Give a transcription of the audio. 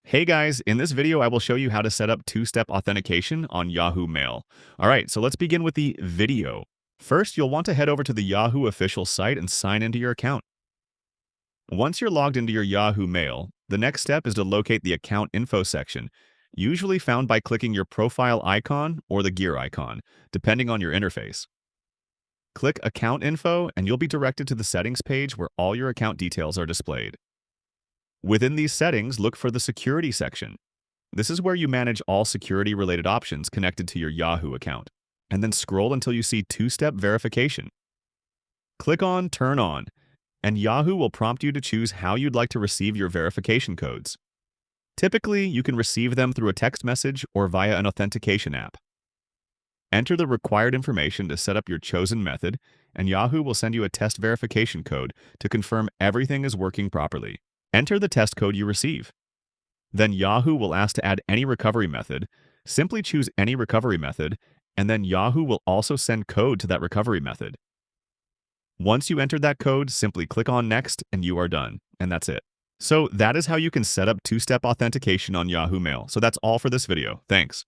Hey guys, in this video I will show you how to set up two-step authentication on Yahoo Mail. Alright, so let's begin with the video. First, you'll want to head over to the Yahoo official site and sign into your account. Once you're logged into your Yahoo Mail, the next step is to locate the account info section, usually found by clicking your profile icon or the gear icon, depending on your interface. Click Account Info and you'll be directed to the settings page where all your account details are displayed. Within these settings, look for the Security section. This is where you manage all security-related options connected to your Yahoo account. And then scroll until you see two-step verification. Click on Turn On, and Yahoo will prompt you to choose how you'd like to receive your verification codes. Typically, you can receive them through a text message or via an authentication app. Enter the required information to set up your chosen method, and Yahoo will send you a test verification code to confirm everything is working properly. Enter the test code you receive. Then Yahoo will ask to add any recovery method. Simply choose any recovery method, and then Yahoo will also send code to that recovery method. Once you enter that code, simply click on Next and you are done. And that's it. So that is how you can set up two-step authentication on Yahoo Mail. So that's all for this video. Thanks.